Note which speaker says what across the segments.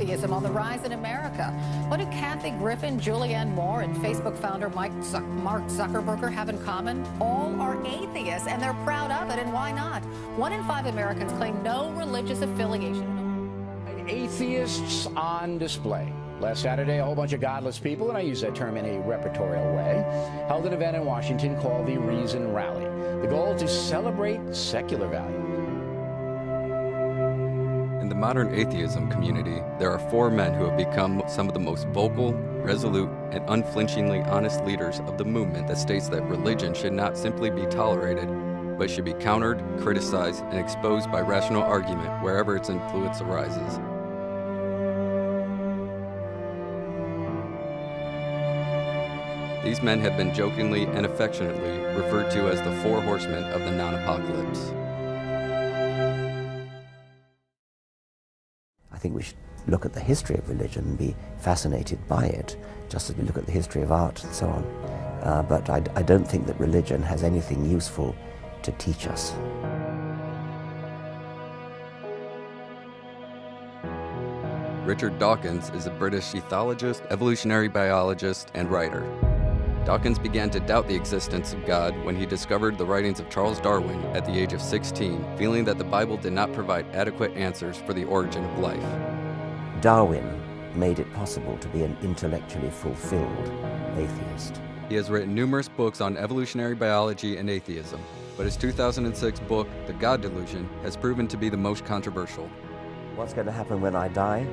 Speaker 1: atheism on the rise in America. What do Kathy Griffin, Julianne Moore, and Facebook founder Mark Zuckerberg have in common? All are atheists, and they're proud of it, and why not? 1 in 5 Americans claim no religious affiliation.
Speaker 2: Atheists on display. Last Saturday, a whole bunch of godless people, and I use that term in a repertorial way, held an event in Washington called the Reason Rally. The goal to celebrate secular values.
Speaker 3: In the modern atheism community, there are 4 men who have become some of the most vocal, resolute, and unflinchingly honest leaders of the movement that states that religion should not simply be tolerated, but should be countered, criticized, and exposed by rational argument wherever its influence arises. These men have been jokingly and affectionately referred to as the 4 Horsemen of the non-apocalypse.
Speaker 4: I think we should look at the history of religion and be fascinated by it, just as we look at the history of art and so on. But I don't think that religion has anything useful to teach us.
Speaker 3: Richard Dawkins is a British ethologist, evolutionary biologist, and writer. Dawkins began to doubt the existence of God when he discovered the writings of Charles Darwin at the age of 16, feeling that the Bible did not provide adequate answers for the origin of life.
Speaker 4: Darwin made it possible to be an intellectually fulfilled atheist.
Speaker 3: He has written numerous books on evolutionary biology and atheism, but his 2006 book, The God Delusion, has proven to be the most controversial.
Speaker 4: What's going to happen when I die?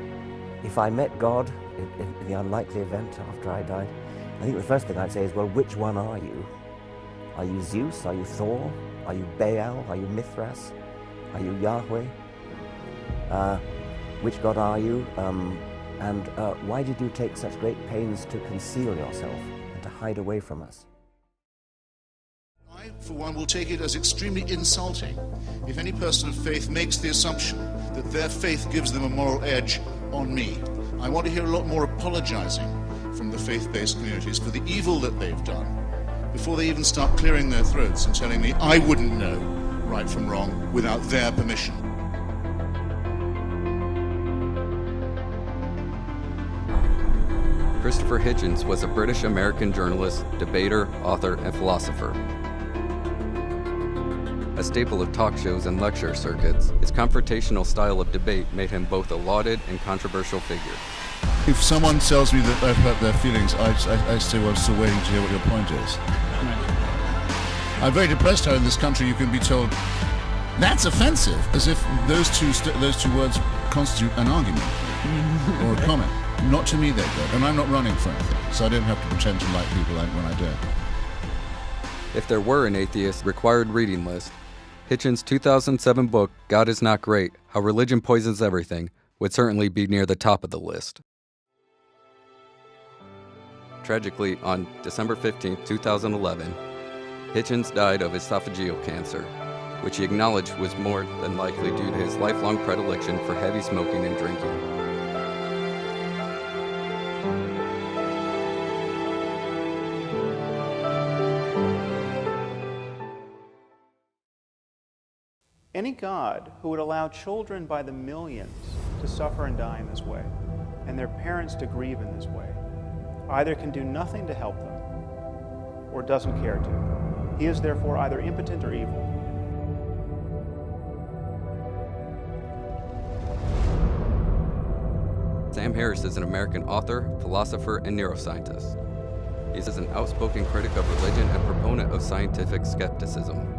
Speaker 4: If I met God in the unlikely event after I died, I think the first thing I'd say is, well, which one are you? Are you Zeus? Are you Thor? Are you Baal? Are you Mithras? Are you Yahweh? Which God are you? And why did you take such great pains to conceal yourself and to hide away from us?
Speaker 5: I, for one, will take it as extremely insulting if any person of faith makes the assumption that their faith gives them a moral edge on me. I want to hear a lot more apologizing from the faith-based communities for the evil that they've done before they even start clearing their throats and telling me I wouldn't know right from wrong without their permission.
Speaker 3: Christopher Hitchens was a British-American journalist, debater, author, and philosopher. A staple of talk shows and lecture circuits, his confrontational style of debate made him both a lauded and controversial figure.
Speaker 5: If someone tells me that I've hurt their feelings, I say, well, I'm still waiting to hear what your point is. I'm very depressed how in this country you can be told, that's offensive, as if those two words constitute an argument or a comment. Not to me, they don't, and I'm not running for anything, so I don't have to pretend to like people when I don't.
Speaker 3: If there were an atheist required reading list, Hitchens' 2007 book, God Is Not Great, How Religion Poisons Everything, would certainly be near the top of the list. Tragically, on December 15, 2011, Hitchens died of esophageal cancer, which he acknowledged was more than likely due to his lifelong predilection for heavy smoking and drinking.
Speaker 6: Any God who would allow children by the millions to suffer and die in this way, and their parents to grieve in this way, either can do nothing to help them or doesn't care to. He is therefore either impotent or evil.
Speaker 3: Sam Harris is an American author, philosopher, and neuroscientist. He is an outspoken critic of religion and proponent of scientific skepticism.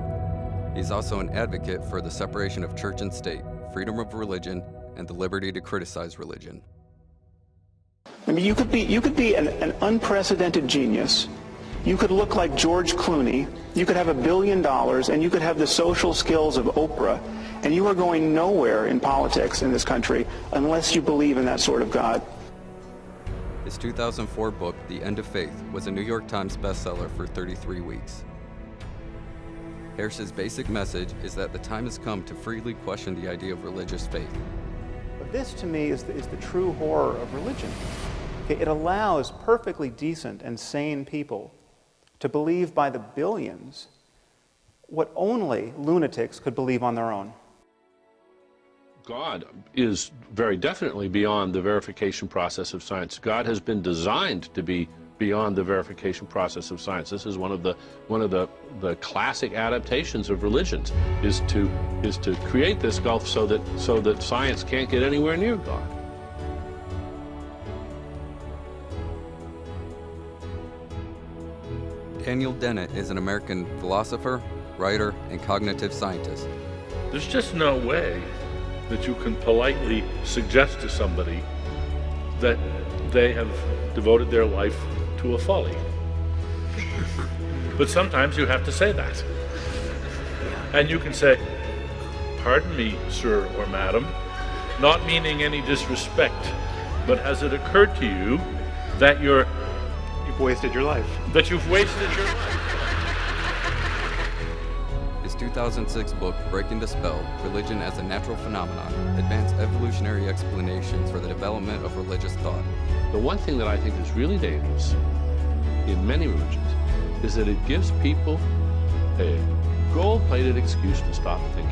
Speaker 3: He is also an advocate for the separation of church and state, freedom of religion, and the liberty to criticize religion.
Speaker 6: I mean, you could be an unprecedented genius. You could look like George Clooney. You could have $1 billion, and you could have the social skills of Oprah, and you are going nowhere in politics in this country unless you believe in that sort of God.
Speaker 3: His 2004 book, The End of Faith, was a New York Times bestseller for 33 weeks. Harris's basic message is that the time has come to freely question the idea of religious faith.
Speaker 6: But this, to me, is the true horror of religion. It allows perfectly decent and sane people to believe by the billions what only lunatics could believe on their own.
Speaker 7: God is very definitely beyond the verification process of science. God has been designed to be beyond the verification process of science. This is one of the classic adaptations of religions, is to create this gulf so that science can't get anywhere near God.
Speaker 3: Daniel Dennett is an American philosopher, writer, and cognitive scientist.
Speaker 8: There's just no way that you can politely suggest to somebody that they have devoted their life to a folly. But sometimes you have to say that. And you can say, "Pardon me, sir or madam," not meaning any disrespect, but has it occurred to you that you've wasted your life? That you've wasted your life.
Speaker 3: His 2006 book, Breaking the Spell, Religion as a Natural Phenomenon, advanced evolutionary explanations for the development of religious thought.
Speaker 7: The one thing that I think is really dangerous in many religions is that it gives people a gold-plated excuse to stop thinking.